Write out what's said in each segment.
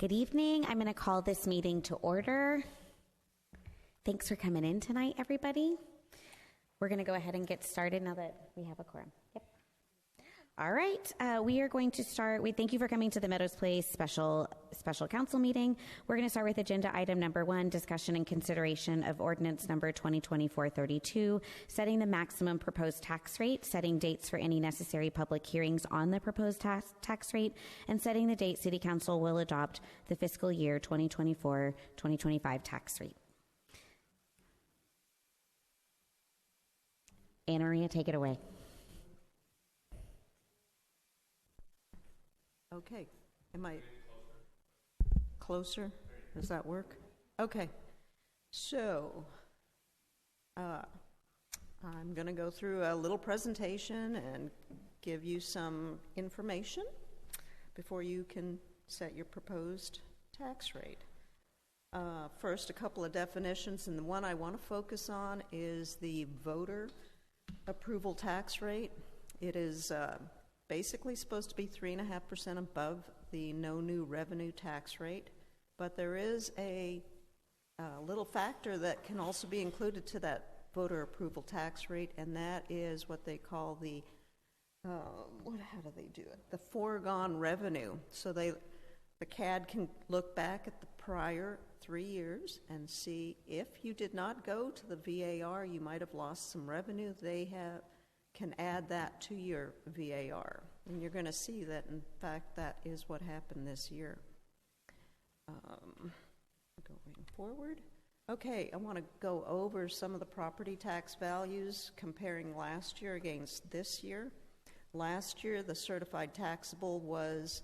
Good evening. I'm going to call this meeting to order. Thanks for coming in tonight, everybody. We're going to go ahead and get started now that we have a quorum. Yep. All right. We are going to start. We thank you for coming to the Meadows Place special council meeting. We're going to start with agenda item number 1, discussion and consideration of ordinance number 2024-32, setting the maximum proposed tax rate, setting dates for any necessary public hearings on the proposed tax rate, and setting the date City Council will adopt the fiscal year 2024-2025 tax rate. Anna Maria, take it away. Okay, am I closer? Does that work? Okay, so I'm going to go through a little presentation and give you some information before you can set your proposed tax rate. First, a couple of definitions, and the one I want to focus on is the voter approval tax rate. It is basically supposed to be 3.5% above the no new revenue tax rate, but there is a little factor that can also be included to that voter approval tax rate, and that is what they call the how do they do it? The foregone revenue. So the CAD can look back at the prior 3 years and see if you did not go to the VAR, you might have lost some revenue. They can add that to your VAR. And you're going to see that, in fact, that is what happened this year. Going forward. Okay, I want to go over some of the property tax values comparing last year against this year. Last year, the certified taxable was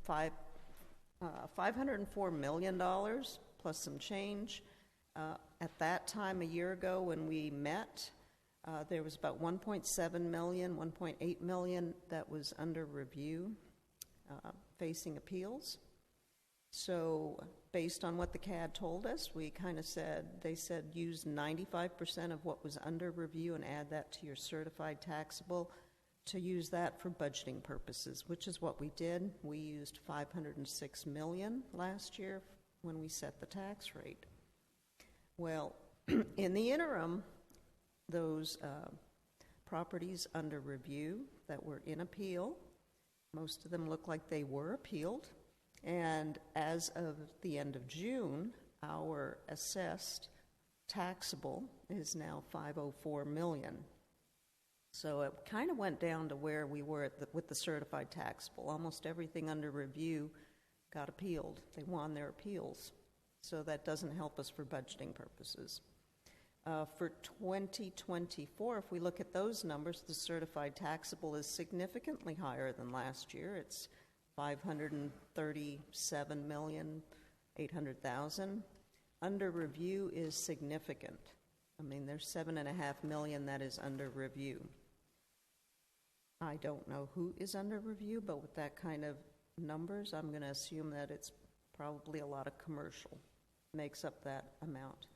$504 million plus some change. At that time, a year ago when we met, there was about 1.7 million, 1.8 million that was under review, facing appeals. So based on what the CAD told us, we kind of said, they said use 95% of what was under review and add that to your certified taxable to use that for budgeting purposes, which is what we did. We used 506 million last year when we set the tax rate. Well, in the interim, those properties under review that were in appeal, most of them look like they were appealed, and as of the end of June, our assessed taxable is now 504 million. So it kind of went down to where we were with the certified taxable. Almost everything under review got appealed. They won their appeals. So that doesn't help us for budgeting purposes. For 2024, if we look at those numbers, the certified taxable is significantly higher than last year. It's 537,800,000. Under review is significant. I mean, there's 7.5 million that is under review. I don't know who is under review, but with that kind of numbers, I'm going to assume that it's probably a lot of commercial makes up that amount.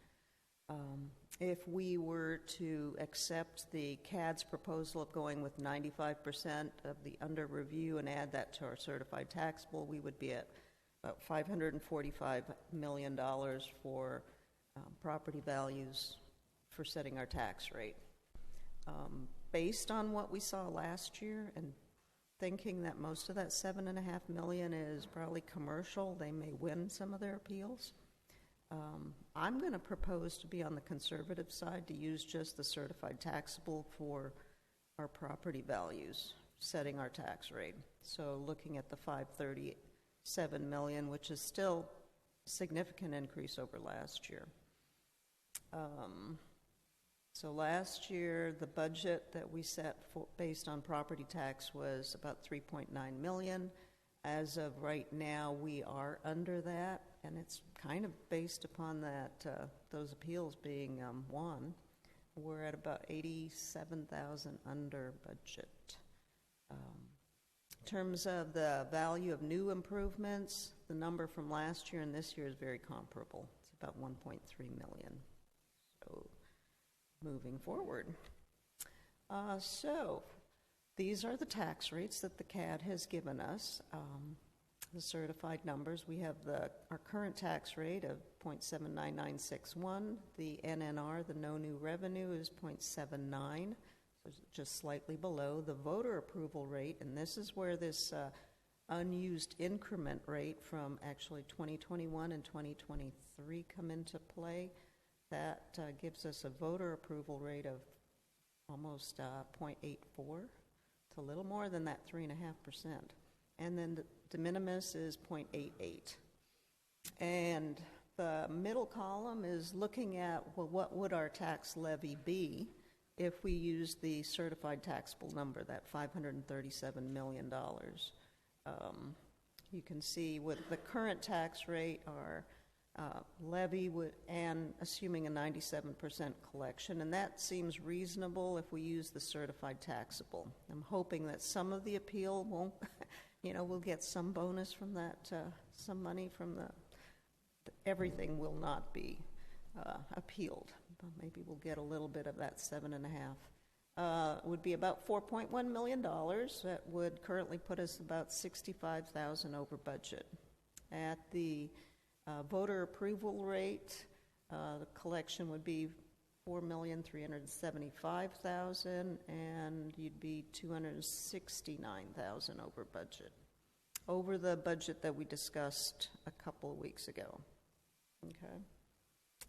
If we were to accept the CAD's proposal of going with 95% of the under review and add that to our certified taxable, we would be at about $545 million for property values for setting our tax rate. Based on what we saw last year and thinking that most of that $7.5 million is probably commercial, they may win some of their appeals. I'm going to propose to be on the conservative side to use just the certified taxable for our property values, setting our tax rate. So looking at the 537 million, which is still a significant increase over last year. So last year, the budget that we set for, based on property tax was about 3.9 million. As of right now, we are under that, and it's kind of based upon that those appeals being won. We're at about 87,000 under budget. In terms of the value of new improvements, the number from last year and this year is very comparable. It's about 1.3 million. So moving forward. So these are the tax rates that the CAD has given us. the certified numbers. We have our current tax rate of 0.79961. The NNR, the no new revenue, is 0.79, so just slightly below. The voter approval rate, and this is where this unused increment rate from actually 2021 and 2023 come into play. That gives us a voter approval rate of almost 0.84. It's a little more than that 3.5%. And then the de minimis is 0.88. And the middle column is looking at, well, what would our tax levy be if we use the certified taxable number, that $537 million. You can see with the current tax rate, our levy would, and assuming a 97% collection, and that seems reasonable if we use the certified taxable. I'm hoping that some of the appeal won't, we'll get some bonus from that, some money from everything will not be appealed. But maybe we'll get a little bit of that 7.5. Would be about $4.1 million. That would currently put us about $65,000 over budget. At the voter approval rate, the collection would be $4,375,000, and you'd be $269,000 over budget, over the budget that we discussed a couple of weeks ago. Okay.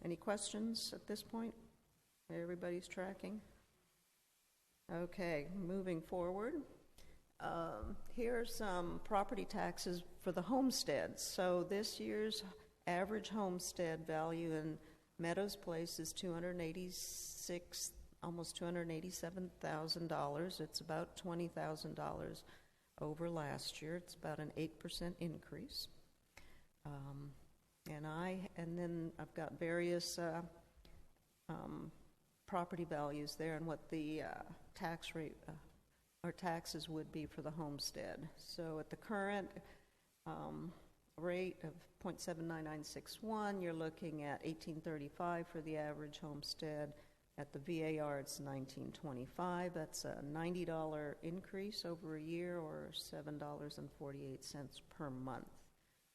Any questions at this point? Everybody's tracking? Okay, moving forward. Here are some property taxes for the homesteads. So this year's average homestead value in Meadows Place is almost $287,000. It's about $20,000 over last year. It's about an 8% increase. And then I've got various property values there and what the tax rate or taxes would be for the homestead. So at the current rate of 0.79961, you're looking at $1,835 for the average homestead. At the VAR, it's $1,925. That's a $90 increase over a year, or $7.48 per month.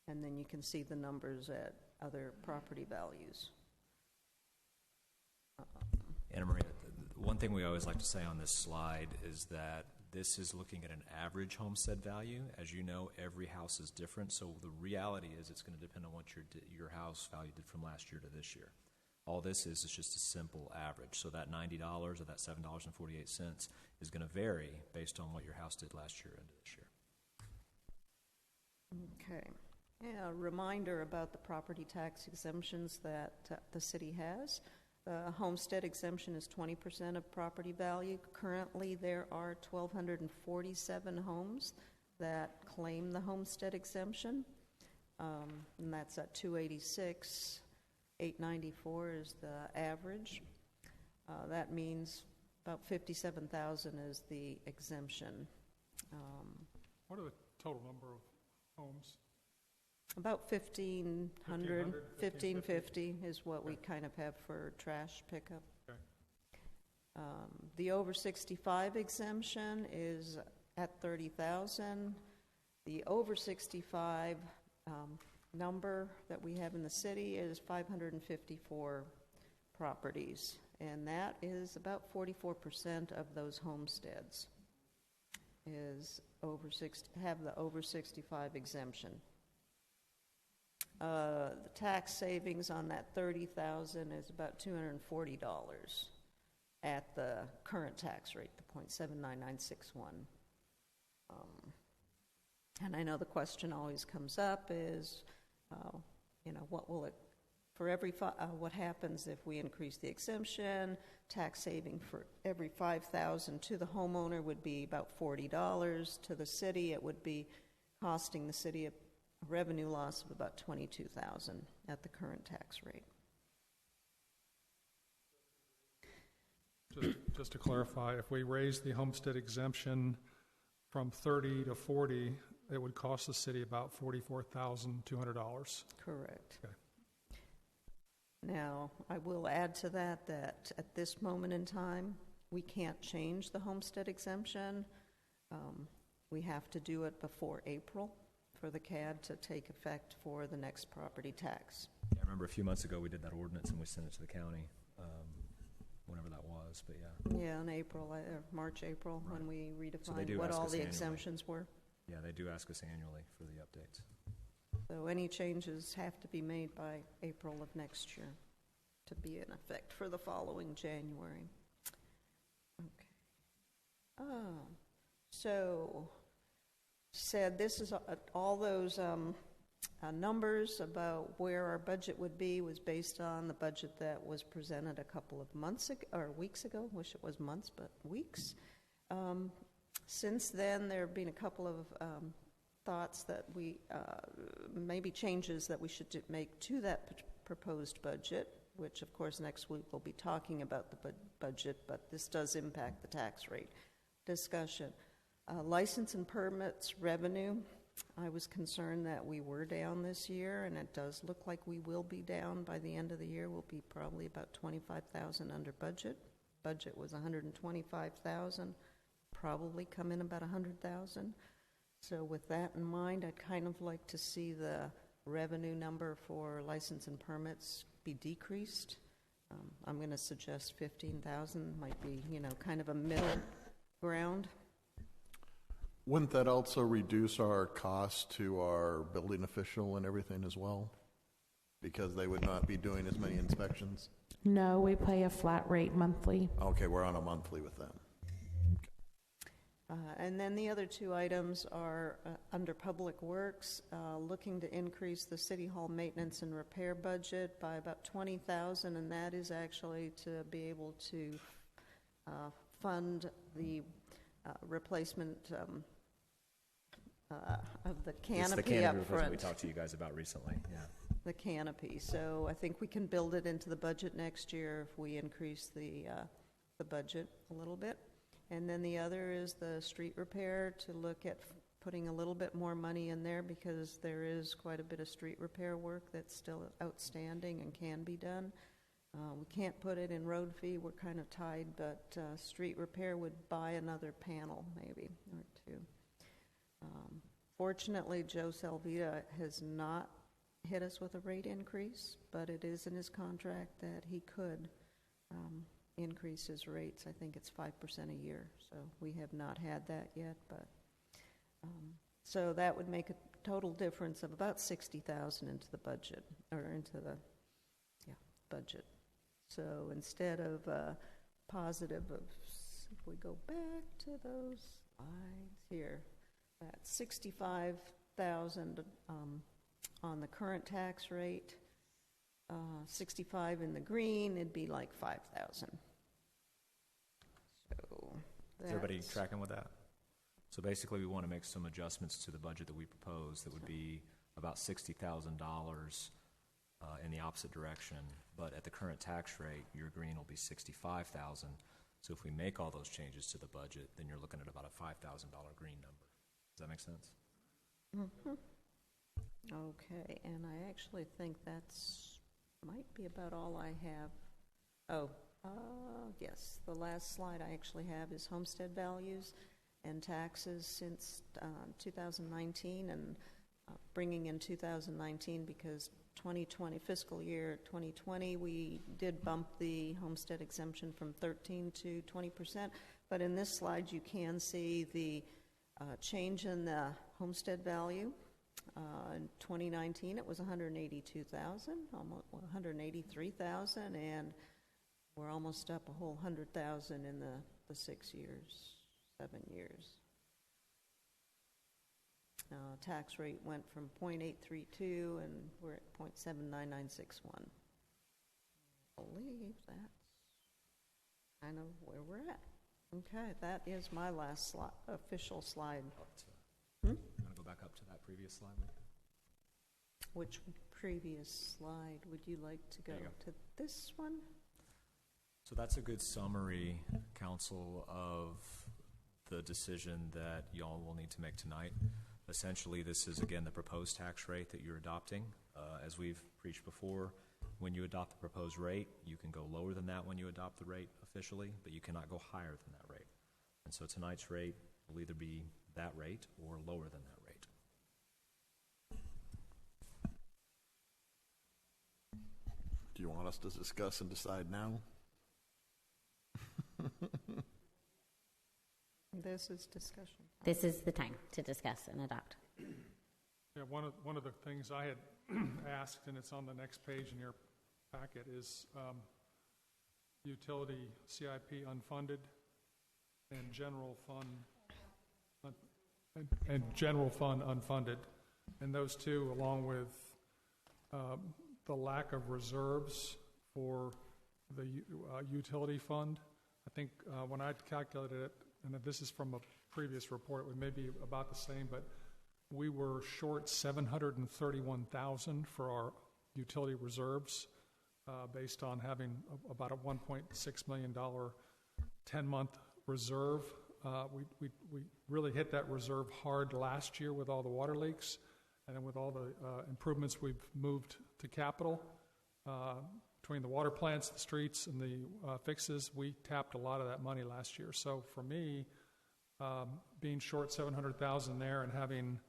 And then you can see the numbers at other property values. Anna Maria, one thing we always like to say on this slide is that this is looking at an average homestead value. As you know, every house is different, so the reality is it's going to depend on what your house value did from last year to this year. All this is just a simple average. So that $90 or that $7.48 is going to vary based on what your house did last year into this year. Okay. Yeah, a reminder about the property tax exemptions that the city has. The homestead exemption is 20% of property value. Currently, there are 1,247 homes that claim the homestead exemption, and that's at 286. 894 is the average. That means about 57,000 is the exemption. What are the total number of homes? About 1,500, 1,550 is what we Okay. kind of have for trash pickup. Okay. The over 65 exemption is at 30,000. The over 65 number that we have in the city is 554 properties, and that is about 44% of those homesteads have the over 65 exemption. The tax savings on that 30,000 is about $240 at the current tax rate, the 0.79961. And I know the question always comes up is, what will it, for every, what happens if we increase the exemption? Tax saving for every $5,000 to the homeowner would be about $40. To the city, it would be costing the city a revenue loss of about $22,000 at the current tax rate. Just to clarify, if we raise the homestead exemption from 30 to 40, it would cost the city about $44,200. Correct. Okay. Now, I will add to that at this moment in time, we can't change the homestead exemption. We have to do it before April for the CAD to take effect for the next property tax. I remember a few months ago, we did that ordinance and we sent it to the county, whenever that was, but yeah. Yeah, in April, or March, April, when Right. we So they redefined do what ask all us the annually. exemptions were. Yeah, they do ask us annually for the updates. So any changes have to be made by April of next year to be in effect for the following January. Okay. So, said this is all those numbers about where our budget would be was based on the budget that was presented a couple of months ago, or weeks ago. Wish it was months, but weeks. Since then, there have been a couple of thoughts that we maybe changes that we should make to that proposed budget, which of course next week we'll be talking about the budget, but this does impact the tax rate discussion. License and permits revenue, I was concerned that we were down this year, and it does look like we will be down by the end of the year. We'll be probably about $25,000 under budget. Budget was $125,000, probably come in about $100,000. So with that in mind, I'd kind of like to see the revenue number for license and permits be decreased. I'm going to suggest 15,000 might be, kind of a middle ground. Wouldn't that also reduce our cost to our building official and everything as well? Because they would not be doing as many inspections? No, we pay a flat rate monthly. Okay, we're on a monthly with them. And then the other two items are under Public Works, looking to increase the City Hall maintenance and repair budget by about $20,000, and that is actually to be able to fund the replacement of the It's canopy the canopy up replacement front. we talked to you guys about recently, yeah. The canopy. So I think we can build it into the budget next year if we increase the budget a little bit. And then the other is the street repair, to look at putting a little bit more money in there, because there is quite a bit of street repair work that's still outstanding and can be done. We can't put it in road fee, we're kind of tied, but street repair would buy another panel maybe, or two. Fortunately, Joe Salvita has not hit us with a rate increase, but it is in his contract that he could increase his rates. I think it's 5% a year, so we have not had that yet, but so that would make a total difference of about $60,000 into the budget, or into the budget. So instead of positive of, if we go back to those slides here, that's 65,000 on the current tax rate, 65 in the green, it'd be like 5,000. So Is everybody that's- tracking with that? So basically, we want to make some adjustments to the budget that we propose that would be about $60,000 in the opposite direction, but at the current tax rate, your green will be $65,000. So if we make all those changes to the budget, then you're looking at about a $5,000 green number. Does that make sense? Okay, and I actually think that's, might be about all I have. Oh, yes, the last slide I actually have is homestead values and taxes since 2019, and bringing in 2019 because 2020, fiscal year 2020, we did bump the homestead exemption from 13 to 20%, but in this slide you can see the change in the homestead value. In 2019, it was 182,000, almost 183,000, and we're almost up a whole 100,000 in the 6 years, 7 years. Tax rate went from 0.832, and we're at 0.79961. I believe that's kind of where we're at. Okay, that is my last official slide. You want to go back up to that previous slide? Lee? Which previous slide would you like to go There you to? This one? So that's a good summary, Council, of the decision that y'all will need to make tonight. Essentially, this is, again, the proposed tax rate that you're adopting. As we've preached before, when you adopt the proposed rate, you can go lower than that when you adopt the rate officially, but you cannot go higher than that rate. And so tonight's rate will either be that rate or lower than that rate. Do you want us to discuss and decide now? This is discussion. This is the time to discuss and adopt. Yeah, one of the things I had asked, and it's on the next page in your packet, is utility CIP unfunded and general fund unfunded. And those two, along with the lack of reserves for the utility fund, I think when I calculated it, and this is from a previous report, it may be about the same, but we were short $731,000 for our utility reserves based on having about a $1.6 million 10-month reserve. We really hit that reserve hard last year with all the water leaks, and then with all the improvements we've moved to capital. Between the water plants, the streets, and the fixes, we tapped a lot of that money last year. So for me, being short $700,000 there and having,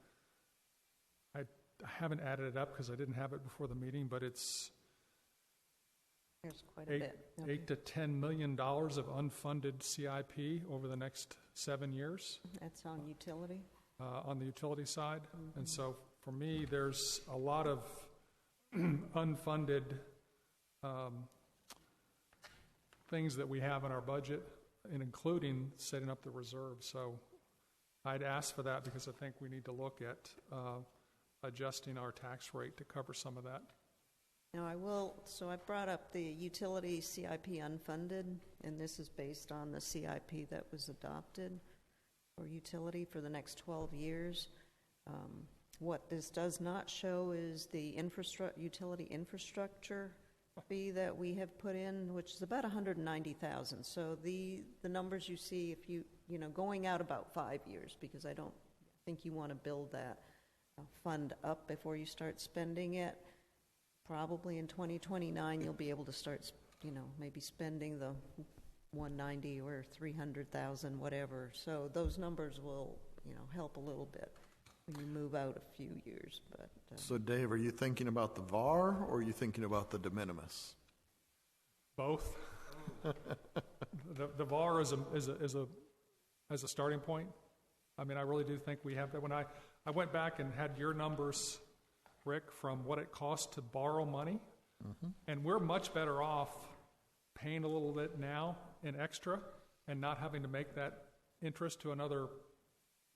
I haven't added it up because I didn't have it before the meeting, but it's There's quite a bit. $8 to $10 million of unfunded CIP over the next 7 years That's on utility. on the utility side. And so for me, there's a lot of unfunded things that we have in our budget, and including setting up the reserve. So I'd ask for that because I think we need to look at adjusting our tax rate to cover some of that. Now, I brought up the utility CIP unfunded, and this is based on the CIP that was adopted for utility for the next 12 years. What this does not show is the utility infrastructure fee that we have put in, which is about $190,000. So the numbers you see, if you going out about 5 years, because I don't think you want to build that fund up before you start spending it. Probably in 2029, you'll be able to start, maybe spending the 190 or 300,000, whatever. So those numbers will, help a little bit when you move out a few years. But So Dave, are you thinking about the VAR or are you thinking about the de minimis? Both. The VAR is a starting point. I mean, I really do think we have that. When I went back and had your numbers, Rick, from what it costs to borrow money, and we're much better off paying a little bit now in extra and not having to make that interest to another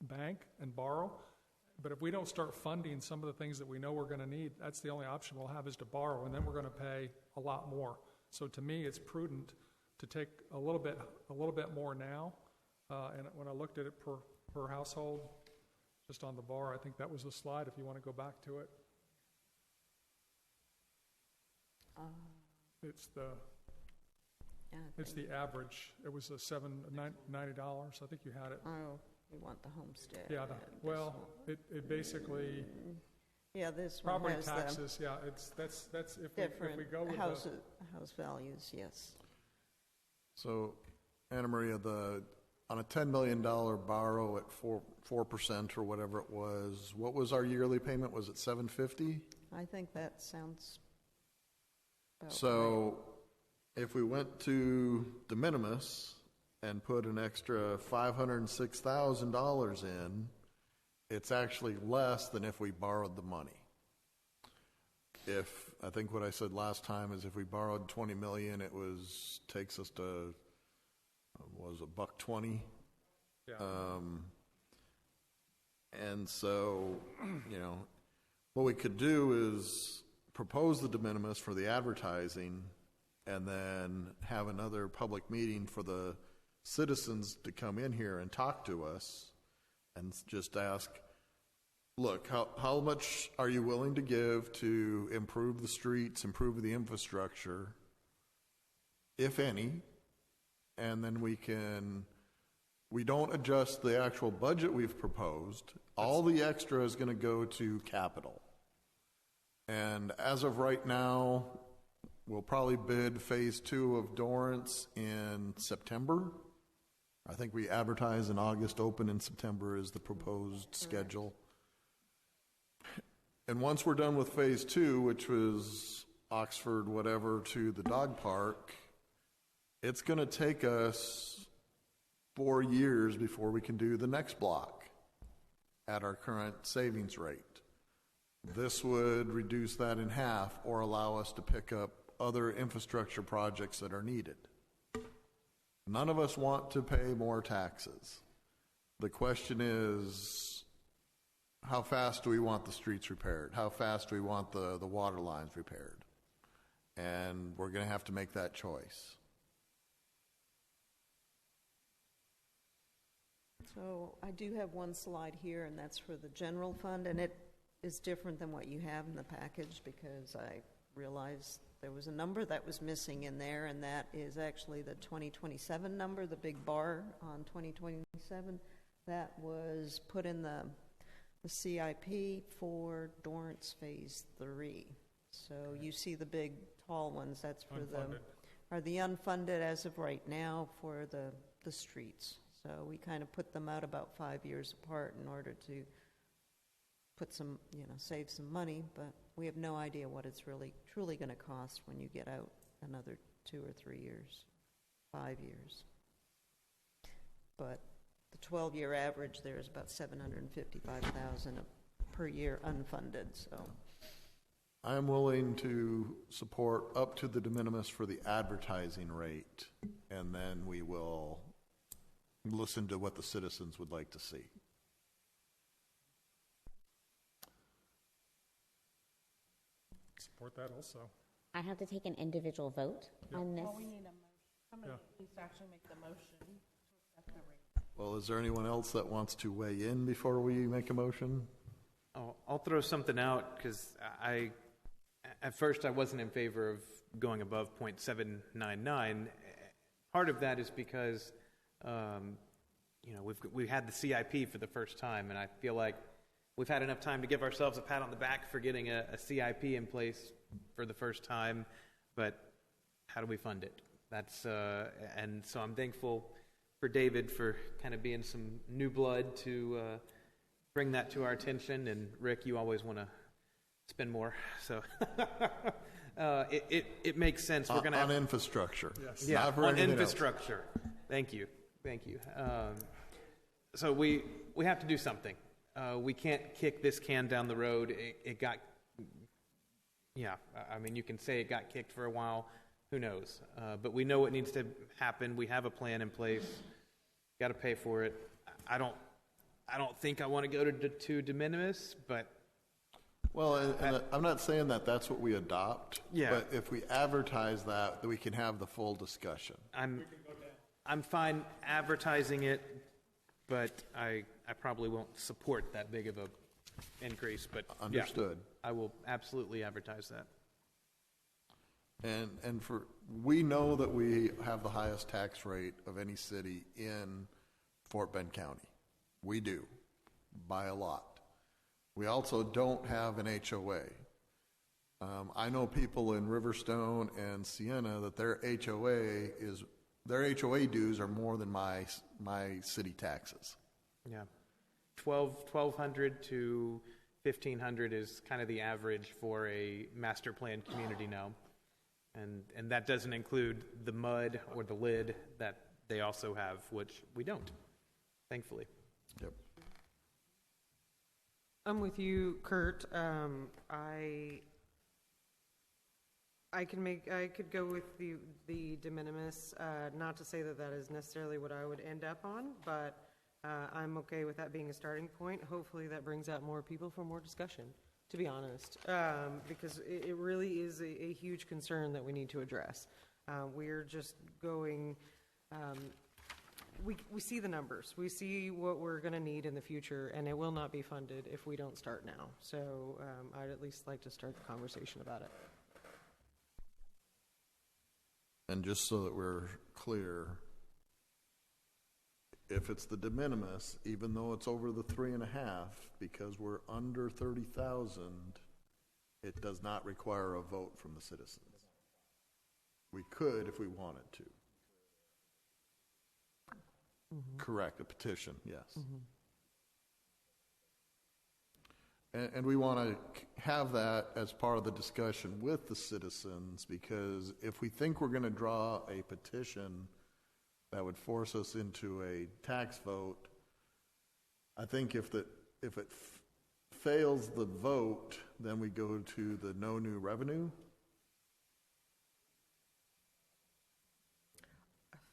bank and borrow. But if we don't start funding some of the things that we know we're going to need, that's the only option we'll have, is to borrow, and then we're going to pay a lot more. So to me, it's prudent to take a little bit more now. And when I looked at it per household, just on the bar, I think that was the slide, if you want to go back to it. It's the average. It was $90. I think you had it. oh, we want the homestead. Yeah. It basically Yeah, this one property has taxes. Yeah, that's if different we go with house values. Yes. So, Anna Maria, on a $10 million borrow at 4% or whatever it was, what was our yearly payment? Was it $750? I think that sounds about So, if we went to de minimis and put an extra $506,000 in, it's actually less than if we borrowed the money. I think what I said last time is if we borrowed $20 million, takes us to, $1.20? Yeah. And so, what we could do is propose the de minimis for the advertising and then have another public meeting for the citizens to come in here and talk to us and just ask, look, how much are you willing to give to improve the streets, improve the infrastructure, if any? And then we don't adjust the actual budget we've proposed. All the extra is going to go to capital. And as of right now, we'll probably bid phase 2 of Dorrance in September. I think we advertise in August, open in September is the proposed schedule. And once we're done with phase 2, which was Oxford, whatever, to the dog park, it's going to take us 4 years before we can do the next block at our current savings rate. This would reduce that in half or allow us to pick up other infrastructure projects that are needed. None of us want to pay more taxes. The question is, how fast do we want the streets repaired? How fast do we want the water lines repaired? And we're going to have to make that choice. So I do have one slide here, and that's for the general fund, and it is different than what you have in the package because I realized there was a number that was missing in there, and that is actually the 2027 number, the big bar on 2027. That was put in the CIP for Dorrance Phase 3. So you see the big tall ones, that's for the unfunded as of right now for the streets. So we kind of put them out about 5 years apart in order to put some, save some money, but we have no idea what it's really truly going to cost when you get out another 2 or 3 years, 5 years. But the 12-year average there is about $755,000 per year unfunded. So I'm willing to support up to the de minimis for the advertising rate, and then we will listen to what the citizens would like to see. Support that also. I have to take an individual vote on this. Well, we need a motion. Somebody needs to actually make the motion to accept the rate. Well, is there anyone else that wants to weigh in before we make a motion? I'll throw something out because at first I wasn't in favor of going above 0.799. Part of that is because we had the CIP for the first time, and I feel like we've had enough time to give ourselves a pat on the back for getting a CIP in place for the first time. But how do we fund it? And so I'm thankful for David for kind of being some new blood to bring that to our attention. And Rick, you always want to spend more, so it makes sense. We're going to on infrastructure. Yes. yeah, Not for on anything infrastructure. Thank you. So we have to do something. We can't kick this can down the road. It got, I mean, you can say it got kicked for a while. Who knows? But we know what needs to happen. We have a plan in place. Got to pay for it. I don't think I want to go to de minimis, but Well, and I'm not saying that that's what we adopt. Yeah. But if we advertise that we can have the full discussion. I'm fine advertising it, but I probably won't support that big of a increase. But Understood. yeah, I will absolutely advertise that. And we know that we have the highest tax rate of any city in Fort Bend County. We do, by a lot. We also don't have an HOA. I know people in Riverstone and Sienna that their HOA dues are more than my city taxes. Yeah, 1,200 to 1,500 is kind of the average for a master planned community now, and that doesn't include the mud or the lid that they also have, which we don't, thankfully. Yep. I'm with you, Kurt. I could go with the de minimis. Not to say that is necessarily what I would end up on, but I'm okay with that being a starting point. Hopefully, that brings out more people for more discussion. To be honest, because it really is a huge concern that we need to address. We're just going. We see the numbers. We see what we're going to need in the future, and it will not be funded if we don't start now. So I'd at least like to start the conversation about it. And just so that we're clear, if it's the de minimis, even though it's over the 3.5, because we're under 30,000, it does not require a vote from the citizens. We could if we wanted to. Mm-hmm. Correct, a petition, yes. And we want to have that as part of the discussion with the citizens, because if we think we're going to draw a petition that would force us into a tax vote, I think if it fails the vote, then we go to the no new revenue.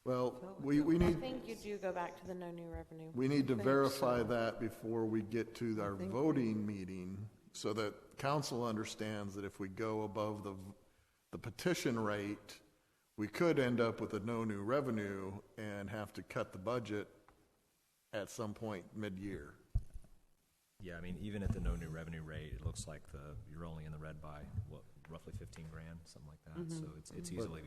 Well, we I need, think you do go back to the no new revenue. we need to verify that before we get to our voting meeting, so that council understands that if we go above the petition rate, we could end up with a no new revenue and have to cut the budget at some point mid-year. Yeah, I mean, even at the no new revenue rate, it looks like you're only in the red by, what, roughly 15 grand, something like that. So it's easily.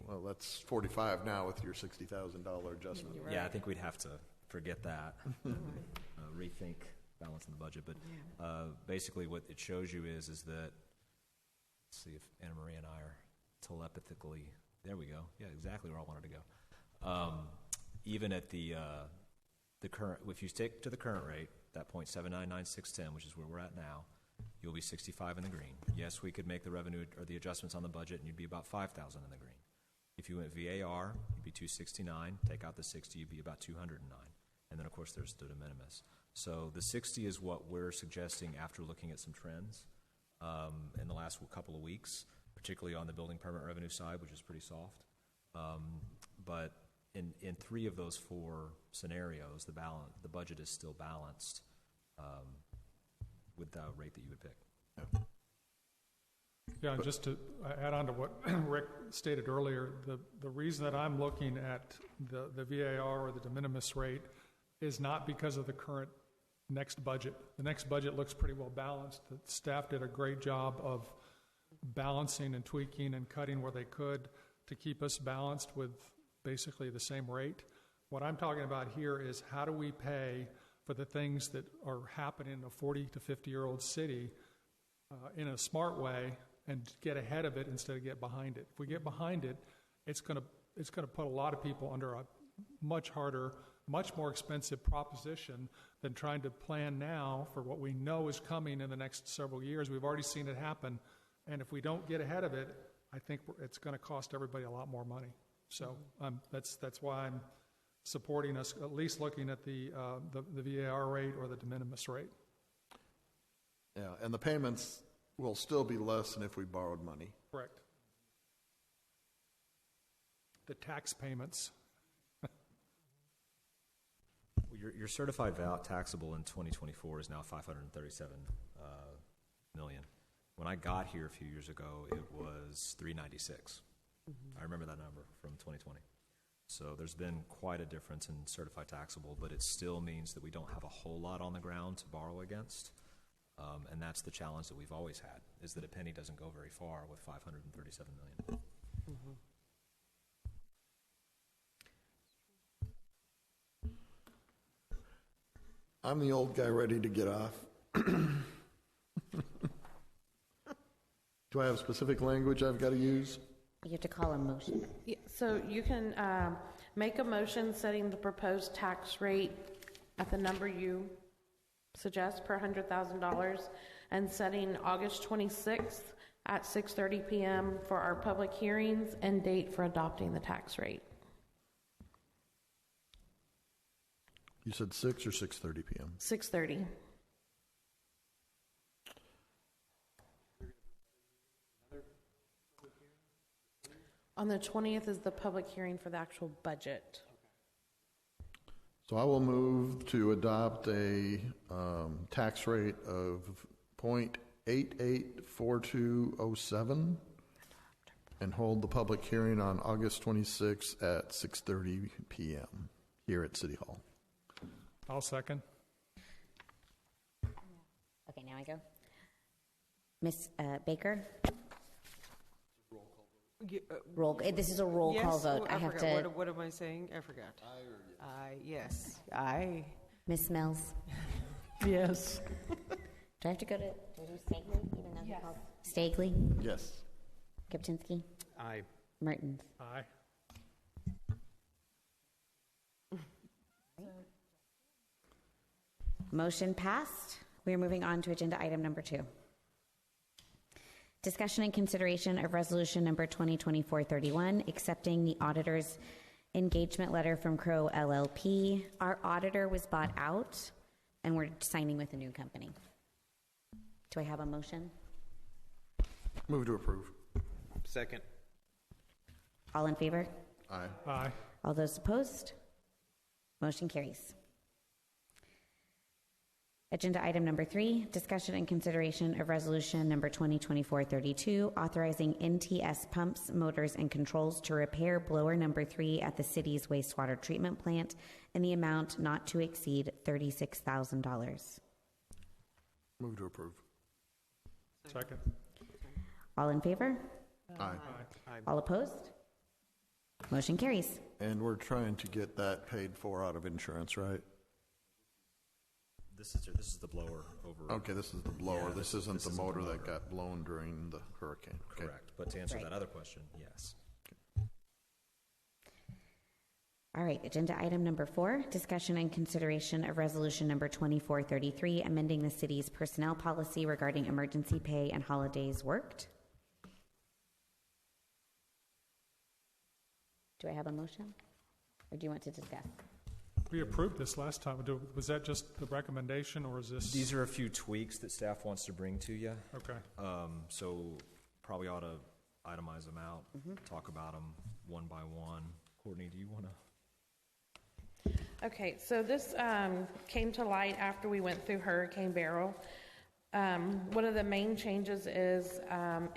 Well, that's 45 now with your $60,000 adjustment. Yeah, I think we'd have to forget that, rethink balancing the budget. But basically what it shows you is that, let's see if Anna Marie and I are telepathically, there we go. Yeah, exactly where I wanted to go. Even at the current, if you stick to the current rate, that 0.799610, which is where we're at now, you'll be 65 in the green. Yes, we could make the revenue or the adjustments on the budget, and you'd be about 5,000 in the green. If you went VAR, you'd be 269. Take out the 60, you'd be about 209. And then, of course, there's the de minimis. So the 60 is what we're suggesting after looking at some trends in the last couple of weeks, particularly on the building permit revenue side, which is pretty soft. But in 3 of those 4 scenarios, the budget is still balanced with the rate that you would pick. Yeah, and just to add on to what Rick stated earlier, the reason that I'm looking at the VAR or the de minimis rate is not because of the current next budget. The next budget looks pretty well balanced. The staff did a great job of balancing and tweaking and cutting where they could to keep us balanced with basically the same rate. What I'm talking about here is how do we pay for the things that are happening in a 40 to 50-year-old city in a smart way and get ahead of it instead of get behind it. If we get behind it, it's going to put a lot of people under a much harder, much more expensive proposition than trying to plan now for what we know is coming in the next several years. We've already seen it happen, and if we don't get ahead of it, I think it's going to cost everybody a lot more money. So that's why I'm supporting us, at least looking at the VAR rate or the de minimis rate. Yeah, and the payments will still be less than if we borrowed money. Correct. The tax payments. Your certified taxable in 2024 is now 537 million. When I got here a few years ago, it was 396. I remember that number from 2020. So there's been quite a difference in certified taxable, but it still means that we don't have a whole lot on the ground to borrow against. And that's the challenge that we've always had, is that a penny doesn't go very far with 537 million. I'm the old guy ready to get off. Do I have specific language I've got to use? You have to call a motion. Yeah, so you can make a motion setting the proposed tax rate at the number you suggest per $100,000 and setting August 26th at 6:30 p.m. for our public hearings and date for adopting the tax rate. You said 6 or 6:30 p.m.? 6:30. On the 20th is the public hearing for the actual budget. So I will move to adopt a tax rate of 0.884207 and hold the public hearing on August 26th at 6:30 p.m. here at City Hall. I'll second. Okay, now I go. Ms. Baker? This is a roll call vote. I have to. What am I saying? I forgot. Yes. I. Ms. Mills? Yes. Do I have to go to Stagley, even though he called? Stagley? Yes. Kipchinsky? Aye. Mertens? Aye. Motion passed. We are moving on to agenda item number 2. Discussion and consideration of resolution number 2024-31, accepting the auditor's engagement letter from Crow LLP. Our auditor was bought out, and we're signing with a new company. Do I have a motion? Move to approve. Second. All in favor? Aye. Aye. All those opposed? Motion carries. Agenda item number 3, discussion and consideration of resolution number 2024-32, authorizing NTS pumps, motors, and controls to repair blower number 3 at the city's wastewater treatment plant in the amount not to exceed $36,000. Move to approve. Second. All in favor? Aye. All opposed? Motion carries. And we're trying to get that paid for out of insurance, right? This is the blower over. Okay, this is the blower. Yeah, this this isn't the isn't the motor that motor. got blown during the hurricane. Okay. Correct. But to answer Right. that other question, yes. All right, agenda item number 4, discussion and consideration of resolution number 2433, amending the city's personnel policy regarding emergency pay and holidays worked. Do I have a motion? Or do you want to discuss? We approved this last time. Was that just the recommendation, or is this? These are a few tweaks that staff wants to bring to you. Okay. So probably ought to itemize them out, talk about them one by one. Courtney, do you want to? Okay, so this came to light after we went through Hurricane Beryl. One of the main changes is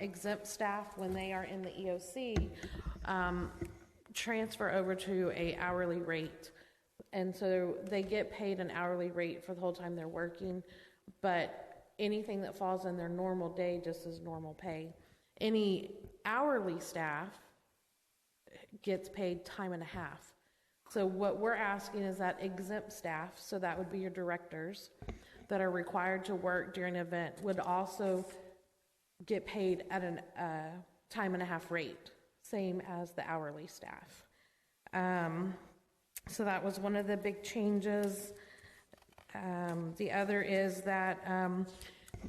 exempt staff, when they are in the EOC, transfer over to a hourly rate. And so they get paid an hourly rate for the whole time they're working, but anything that falls in their normal day just is normal pay. Any hourly staff gets paid time and a half. So what we're asking is that exempt staff, so that would be your directors, that are required to work during an event, would also get paid at a time and a half rate, same as the hourly staff. So that was one of the big changes. The other is that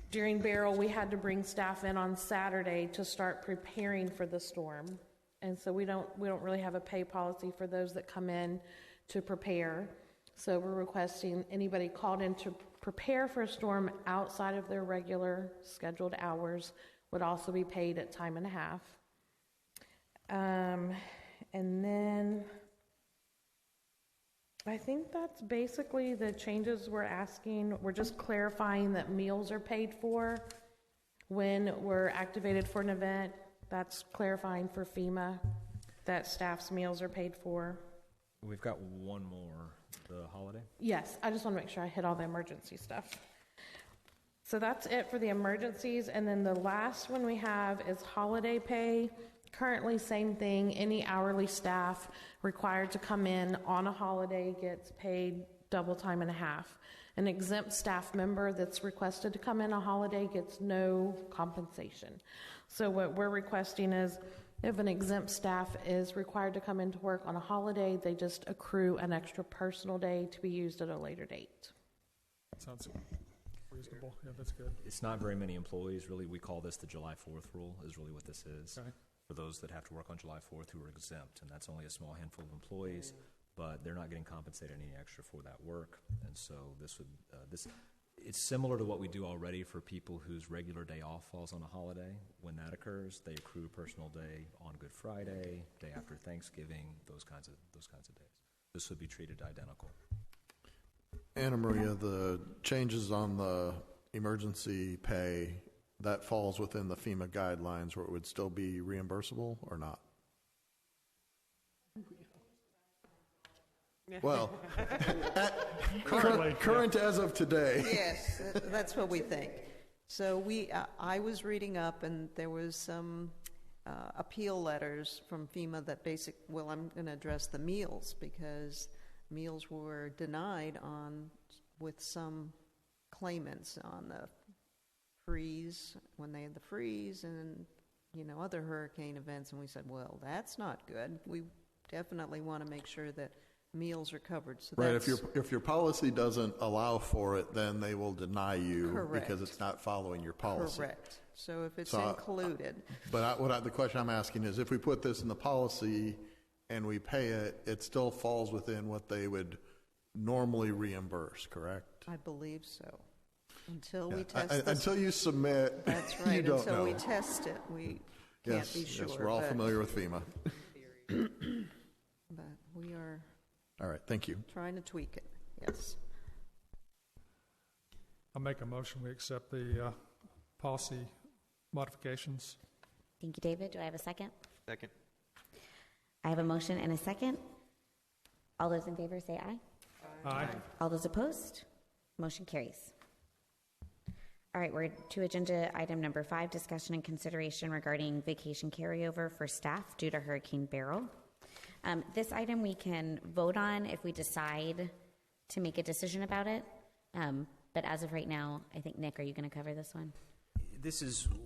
during Beryl, we had to bring staff in on Saturday to start preparing for the storm. And so we don't really have a pay policy for those that come in to prepare. So we're requesting anybody called in to prepare for a storm outside of their regular scheduled hours would also be paid at time and a half. And then I think that's basically the changes we're asking. We're just clarifying that meals are paid for when we're activated for an event. That's clarifying for FEMA that staff's meals are paid for. We've got one more, the holiday. Yes, I just want to make sure I hit all the emergency stuff. So that's it for the emergencies. And then the last one we have is holiday pay. Currently, same thing. Any hourly staff required to come in on a holiday gets paid double time and a half. An exempt staff member that's requested to come in a holiday gets no compensation. So what we're requesting is if an exempt staff is required to come into work on a holiday, they just accrue an extra personal day to be used at a later date. Sounds reasonable. Yeah, that's good. It's not very many employees, really. We call this the July 4th rule, is really what this is. Okay. For those that have to work on July 4th who are exempt, and that's only a small handful of employees, but they're not getting compensated any extra for that work. And so this would, it's similar to what we do already for people whose regular day off falls on a holiday. When that occurs, they accrue personal day on Good Friday, day after Thanksgiving, those kinds of days. This would be treated identical. Anna Maria, the changes on the emergency pay, that falls within the FEMA guidelines where it would still be reimbursable or not? Well, current as of today. Yes, that's what we think. So I was reading up, and there was some appeal letters from FEMA that I'm going to address the meals, because meals were denied with some claimants on the freeze, when they had the freeze, and other hurricane events, and we said, well, that's not good. We definitely want to make sure that meals are covered, so Right, that's... if your policy doesn't allow for it, then they will deny you because Correct. it's not following your policy. Correct. So if it's So, included, But the question I'm asking is, if we put this in the policy and we pay it, it still falls within what they would normally reimburse, correct? I believe so. Until Yeah. we test this. Until you submit, That's you right. don't Until we know. test it, we can't Yes, be sure. yes, we're all but- familiar with FEMA. But we are All right, thank you. trying to tweak it, yes. I'll make a motion, we accept the policy modifications. Thank you, David. Do I have a second? Second. I have a motion and a second. All those in favor say aye. Aye. All those opposed? Motion carries. All right, we're to agenda item number 5, discussion and consideration regarding vacation carryover for staff due to Hurricane Beryl. This item we can vote on if we decide to make a decision about it. But as of right now, I think, Nick, are you going to cover this one?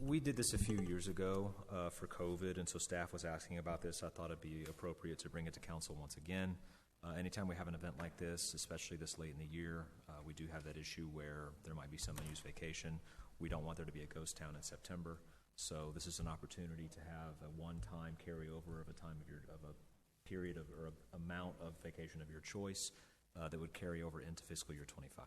We did this a few years ago for COVID, and so staff was asking about this. I thought it'd be appropriate to bring it to council once again. Anytime we have an event like this, especially this late in the year, we do have that issue where there might be some unused vacation. We don't want there to be a ghost town in September, so this is an opportunity to have a one-time carryover of a period of or a amount of vacation of your choice that would carry over into fiscal year 25.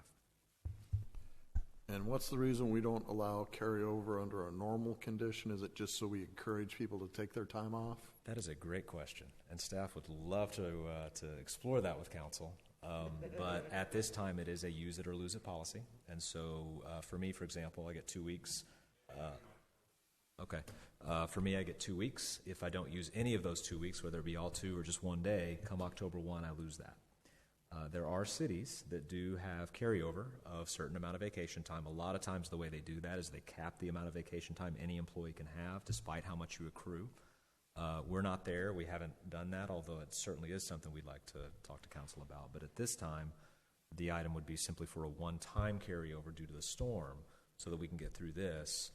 And what's the reason we don't allow carryover under a normal condition? Is it just so we encourage people to take their time off? That is a great question, and staff would love to explore that with council. But at this time, it is a use it or lose it policy, and so for me, for example, I get 2 weeks. For me, I get 2 weeks. If I don't use any of those 2 weeks, whether it be all 2 or just one day, come October 1, I lose that. There are cities that do have carryover of certain amount of vacation time. A lot of times the way they do that is they cap the amount of vacation time any employee can have despite how much you accrue. We're not there. We haven't done that, although it certainly is something we'd like to talk to council about. But at this time, the item would be simply for a one-time carryover due to the storm so that we can get through this.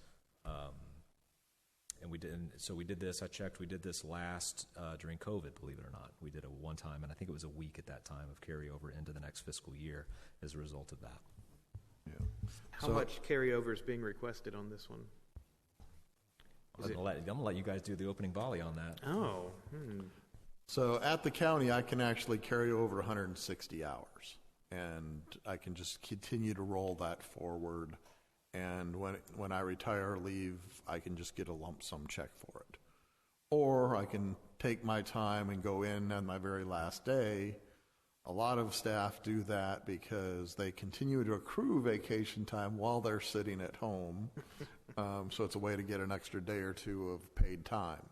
And we did this, I checked, we did this last during COVID, believe it or not. We did a one-time, and I think it was a week at that time of carryover into the next fiscal year as a result of that. Yeah. How So- much carryover is being requested on this one? I'm gonna let you guys do the opening volley on that. Oh, So at the county, I can actually carry over 160 hours, and I can just continue to roll that forward. And when I retire or leave, I can just get a lump sum check for it. Or I can take my time and go in on my very last day. A lot of staff do that because they continue to accrue vacation time while they're sitting at home. So it's a way to get an extra day or two of paid time.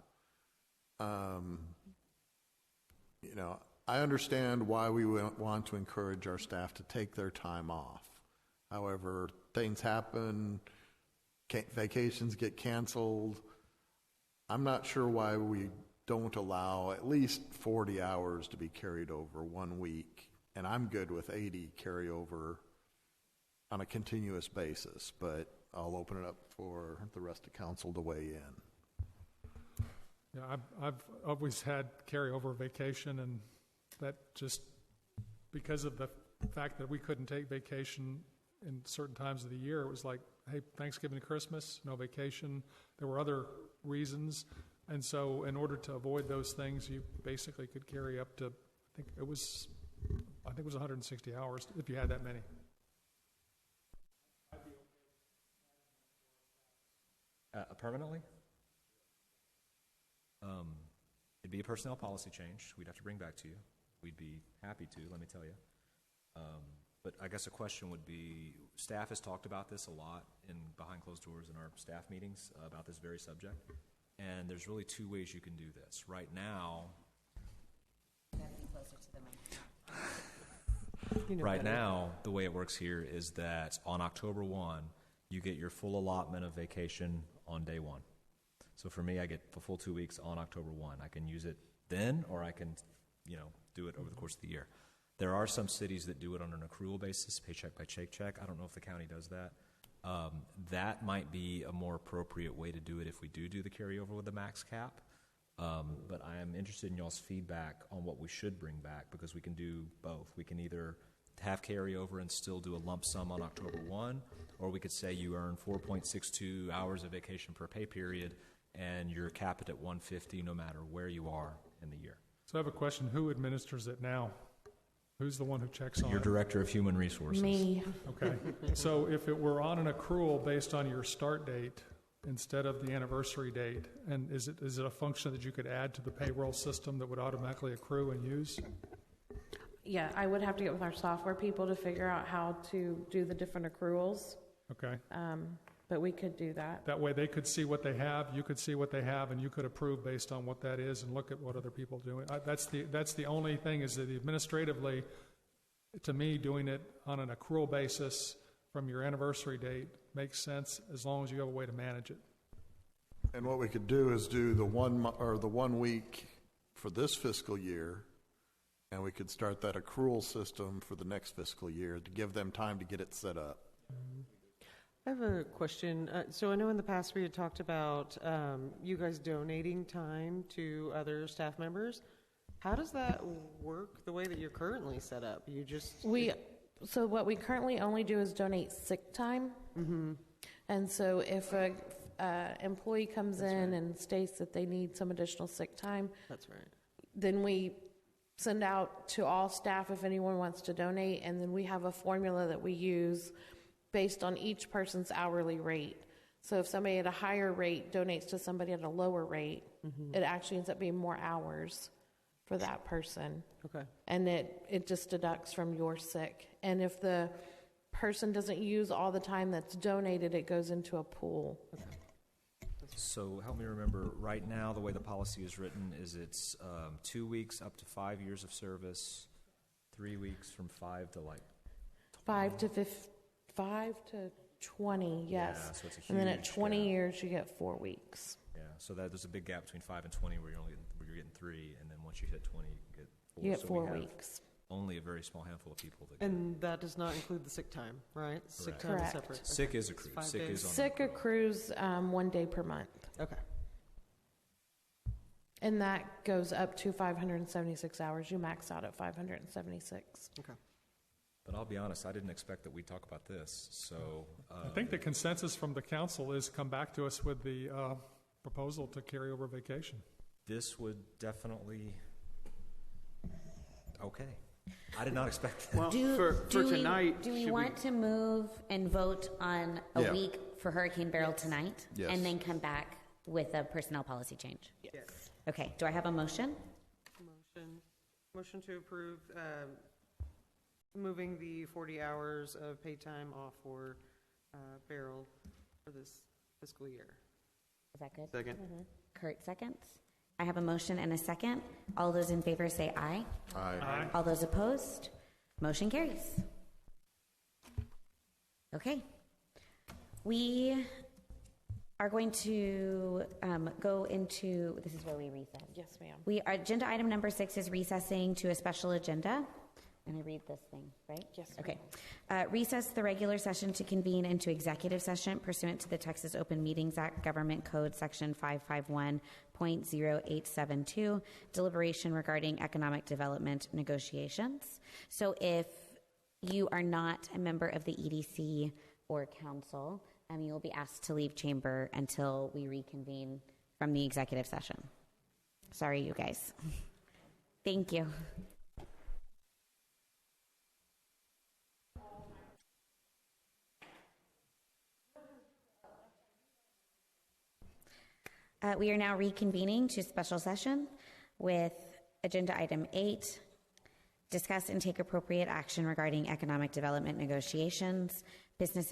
I understand why we want to encourage our staff to take their time off. However, things happen, vacations get canceled. I'm not sure why we don't allow at least 40 hours to be carried over 1 week, and I'm good with 80 carryover on a continuous basis, but I'll open it up for the rest of council to weigh in. Yeah, I've always had carryover vacation, and that just, because of the fact that we couldn't take vacation in certain times of the year, it was like, hey, Thanksgiving and Christmas, no vacation. There were other reasons. And so in order to avoid those things, you basically could carry up to, I think it was 160 hours if you had that many. Permanently? It'd be a personnel policy change we'd have to bring back to you. We'd be happy to, let me tell you. But I guess a question would be, staff has talked about this a lot behind closed doors in our staff meetings about this very subject. And there's really 2 ways you can do this. Right now, the way it works here is that on October 1, you get your full allotment of vacation on day 1. So for me, I get the full 2 weeks on October 1. I can use it then, or I can, do it over the course of the year. There are some cities that do it on an accrual basis, paycheck by check. I don't know if the county does that. That might be a more appropriate way to do it if we do the carryover with the max cap. But I am interested in y'all's feedback on what we should bring back, because we can do both. We can either have carryover and still do a lump sum on October 1, or we could say you earn 4.62 hours of vacation per pay period, and you're capped at 150 no matter where you are in the year. So I have a question. Who administers it now? Who's the one who checks on Your it? Director of Human Resources. Me. Okay. So if it were on an accrual based on your start date instead of the anniversary date, and is it a function that you could add to the payroll system that would automatically accrue and use? Yeah, I would have to get with our software people to figure out how to do the different accruals, Okay. but we could do that. That way they could see what they have, you could see what they have, and you could approve based on what that is and look at what other people are doing. That's the only thing, is that administratively, to me, doing it on an accrual basis from your anniversary date makes sense as long as you have a way to manage it. And what we could do is do the 1 week for this fiscal year, and we could start that accrual system for the next fiscal year to give them time to get it set up. I have a question. So I know in the past we had talked about you guys donating time to other staff members. How does that work the way that you're currently set up? You just... So what we currently only do is donate sick time. Mm-hmm. And so if a employee comes in and states that they need some additional sick time, That's right. then we send out to all staff if anyone wants to donate, and then we have a formula that we use based on each person's hourly rate. So if somebody at a higher rate donates to somebody at a lower rate, it actually ends up being more hours for that person. Okay. And it just deducts from your sick. And if the person doesn't use all the time that's donated, it goes into a pool. So help me remember, right now, the way the policy is written is it's 2 weeks up to 5 years of service, 3 weeks from 5 to like 5 to 20, yes. Yeah, so it's a And then at huge 20 gap. years, you get 4 weeks. Yeah, so there's a big gap between 5 and 20 where you're getting 3, and then once you hit 20, you get 4. You get So 4 we have weeks. only a very small handful of people that get. And that does not include the sick time, right? Sick Correct. time is Correct. separate. Sick Okay. is It's accrued. 5 Sick days. is on Sick accrual. accrues 1 day per month. Okay. And that goes up to 576 hours. You max out at 576. Okay. But I'll be honest, I didn't expect that we'd talk about this, so. I think the consensus from the council is come back to us with the proposal to carry over vacation. This would definitely, okay. I did not expect that. Well, Do, for do tonight, we, do we should want to move and vote on a Yeah. week for Hurricane Beryl tonight? Yes. And then come back with a personnel policy change? Yes. Okay, do I have a motion? Motion to approve moving the 40 hours of paid time off for Beryl for this fiscal year. Is that good? Second. Kurt seconds. I have a motion and a second. All those in favor say aye. Aye. All those opposed? Motion carries. Okay. We are going to go into, this is where we recess. Yes, ma'am. Agenda item number 6 is recessing to a special agenda. And I read this thing, right? Yes, Okay. Recess the regular session to convene into executive session pursuant to the Texas Open Meetings Act, Government Code Section 551.0872, deliberation regarding economic development negotiations. So if you are not a member of the EDC or council, you will be asked to leave chamber until we reconvene from the executive session. Sorry, you guys. Thank you. We are now reconvening to special session with agenda item 8, discuss and take appropriate action regarding economic development negotiations, business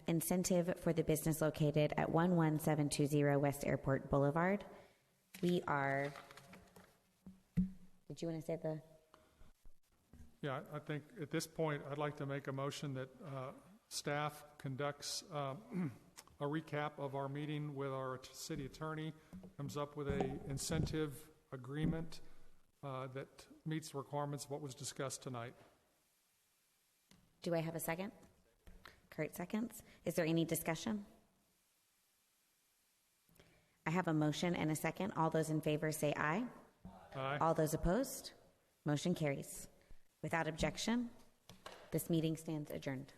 incentive for the business located at 11720 West Airport Boulevard. We are, did you want to say the? Yeah, I think at this point, I'd like to make a motion that staff conducts a recap of our meeting with our city attorney, comes up with a incentive agreement that meets the requirements of what was discussed tonight. Do I have a second? Kurt seconds. Is there any discussion? I have a motion and a second. All those in favor say aye. Aye. All those opposed? Motion carries. Without objection, this meeting stands adjourned.